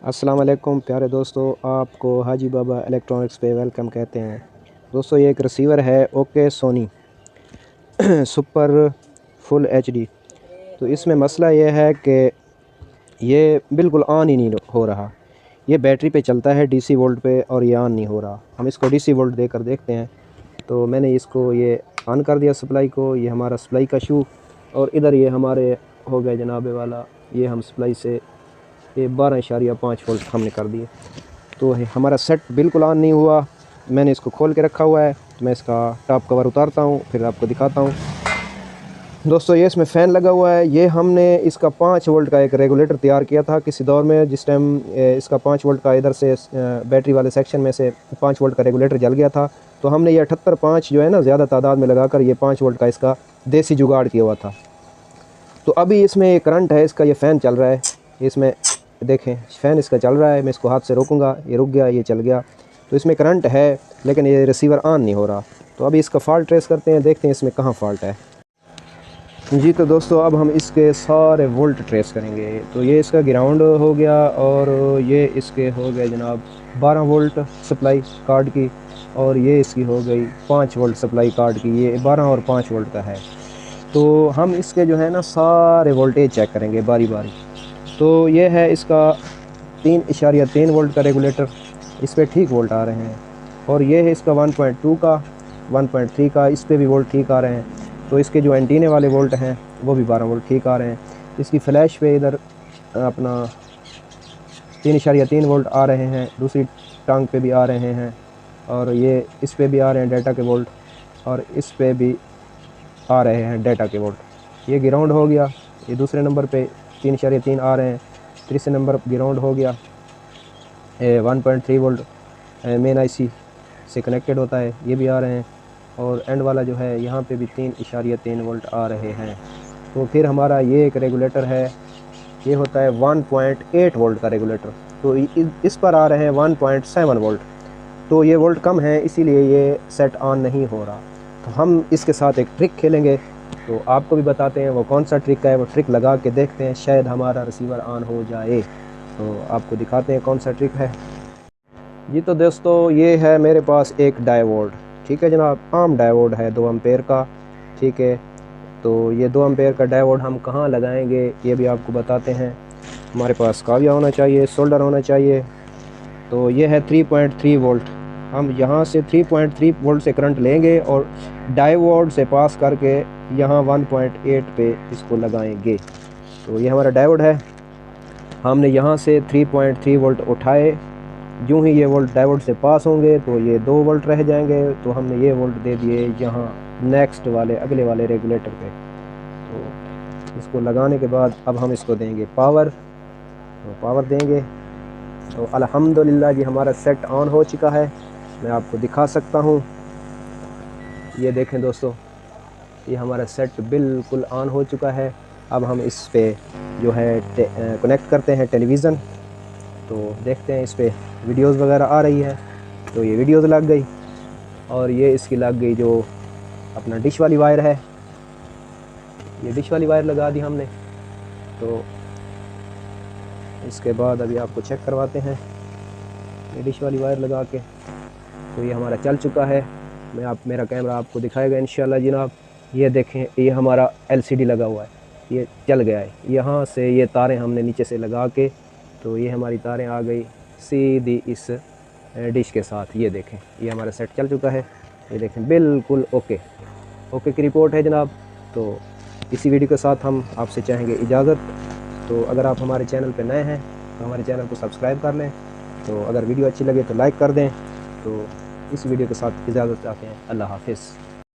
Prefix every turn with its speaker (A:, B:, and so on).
A: अस्सलाम वालेकुम प्यारे दोस्तों, आपको हाजी बाबा इलेक्ट्रॉनिक्स पे वेलकम कहते हैं। दोस्तों ये एक रिसीवर है okay Sony super full HD. तो इसमें मसला ये है कि ये बिल्कुल ऑन ही नहीं हो रहा। ये बैटरी पे चलता है डीसी वोल्ट पे और ये ऑन नहीं हो रहा। हम इसको डीसी वोल्ट देकर देखते हैं। तो मैंने इसको ये ऑन कर दिया सप्लाई को। ये हमारा सप्लाई का शू और इधर ये हमारे हो गए जनाबे वाला। ये हम सप्लाई से ये 12.5 वोल्ट हमने कर दिए। तो हमारा सेट बिल्कुल ऑन नहीं हुआ। मैंने इसको खोल के रखा हुआ है। मैं इसका टॉप कवर उतारता हूँ फिर आपको दिखाता हूँ। दोस्तों ये इसमें फ़ैन लगा हुआ है। ये हमने इसका 5 वोल्ट का एक रेगुलेटर तैयार किया था किसी दौर में, जिस टाइम इसका 5 वोल्ट का इधर से बैटरी वाले सेक्शन में से 5 वोल्ट का रेगुलेटर जल गया था। तो हमने ये 78.5 जो है ना ज़्यादा तादाद में लगाकर ये 5 वोल्ट का इसका देसी जुगाड़ किया हुआ था। तो अभी इसमें ये करंट है, इसका ये फ़ैन चल रहा है। इसमें देखें फ़ैन इसका चल रहा है। मैं इसको हाथ से रोकूंगा, ये रुक गया, ये चल गया। तो इसमें करंट है लेकिन ये रिसीवर ऑन नहीं हो रहा। तो अभी इसका फ़ॉल्ट ट्रेस करते हैं, देखते हैं इसमें कहाँ फ़ॉल्ट है। जी तो दोस्तों अब हम इसके सारे वोल्ट ट्रेस करेंगे। तो ये इसका ग्राउंड हो गया और ये इसके हो गए जनाब 12 वोल्ट सप्लाई कार्ड की, और ये इसकी हो गई 5 वोल्ट सप्लाई कार्ड की। ये 12 और 5 वोल्ट का है। तो हम इसके जो है ना सारे वोल्टेज चेक करेंगे बारी बारी। तो ये है इसका 3.3 वोल्ट का रेगुलेटर, इस पर ठीक वोल्ट आ रहे हैं। और ये है इसका 1.2 का, 1.3 का, इस पर भी वोल्ट ठीक आ रहे हैं। तो इसके जो एंटीने वाले वोल्ट हैं वो भी 12 वोल्ट ठीक आ रहे हैं। इसकी फ्लैश पे इधर अपना 3.3 वोल्ट आ रहे हैं, दूसरी टांग पे भी आ रहे हैं, और ये इस पे भी आ रहे हैं डाटा के वोल्ट, और इस पे भी आ रहे हैं डाटा के वोल्ट। ये ग्राउंड हो गया। ये दूसरे नंबर पे 3.3 आ रहे हैं। तीसरे नंबर ग्राउंड हो गया। 1.3 वोल्ट मेन आईसी से कनेक्टेड होता है, ये भी आ रहे हैं। और एंड वाला जो है यहाँ पे भी 3.3 वोल्ट आ रहे हैं। तो फिर हमारा ये एक रेगुलेटर है, ये होता है 1.8 वोल्ट का रेगुलेटर। तो इस पर आ रहे हैं 1.7 वोल्ट। तो ये वोल्ट कम है, इसीलिए ये सेट ऑन नहीं हो रहा। तो हम इसके साथ एक ट्रिक खेलेंगे, तो आपको भी बताते हैं वो कौन सा ट्रिक है। वो ट्रिक लगा के देखते हैं, शायद हमारा रिसीवर ऑन हो जाए। तो आपको दिखाते हैं कौन सा ट्रिक है। जी तो दोस्तों ये है मेरे पास एक डायोड, ठीक है जनाब, आम डायोड है 2 एम्पेयर का, ठीक है। तो ये 2 एम्पेयर का डायोड हम कहाँ लगाएंगे ये भी आपको बताते हैं। हमारे पास काविया होना चाहिए, सोल्डर होना चाहिए। तो ये है 3.3 वोल्ट। हम यहाँ से 3.3 वोल्ट से करंट लेंगे और डायोड से पास करके यहाँ 1.8 पे इसको लगाएंगे। तो ये हमारा डायोड है। हमने यहाँ से 3.3 वोल्ट उठाए। यूँ ही ये वोल्ट डायोड से पास होंगे तो ये 2 वोल्ट रह जाएंगे। तो हमने ये वोल्ट दे दिए यहाँ नेक्स्ट वाले अगले वाले रेगुलेटर पे। तो इसको लगाने के बाद अब हम इसको देंगे पावर। तो पावर देंगे तो अल्हम्दुलिल्लाह जी हमारा सेट ऑन हो चुका है। मैं आपको दिखा सकता हूँ, ये देखें दोस्तों, ये हमारा सेट बिल्कुल ऑन हो चुका है। अब हम इस पे जो है कनेक्ट करते हैं टेलीविज़न। तो देखते हैं इस पे वीडियोस वगैरह आ रही है। तो ये वीडियोस लग गई, और ये इसकी लग गई जो अपना डिश वाली वायर है, ये डिश वाली वायर लगा दी हमने। तो इसके बाद अभी आपको चेक करवाते हैं ये डिश वाली वायर लगा के। तो ये हमारा चल चुका है। मेरा कैमरा आपको दिखाएगा इंशाल्लाह जनाब। ये देखें, ये हमारा LCD लगा हुआ है, ये चल गया है। यहाँ से ये तारें हमने नीचे से लगा के, तो ये हमारी तारें आ गई सीधी इस डिश के साथ। ये देखें, ये हमारा सेट चल चुका है। ये देखें बिल्कुल ओके की रिपोर्ट है जनाब। तो इसी वीडियो के साथ हम आपसे चाहेंगे इजाज़त। तो अगर आप हमारे चैनल पर नए हैं तो हमारे चैनल को सब्सक्राइब कर लें। तो अगर वीडियो अच्छी लगे तो लाइक कर दें। तो इस वीडियो के साथ इजाज़त चाहते हैं। अल्लाह हाफिज़।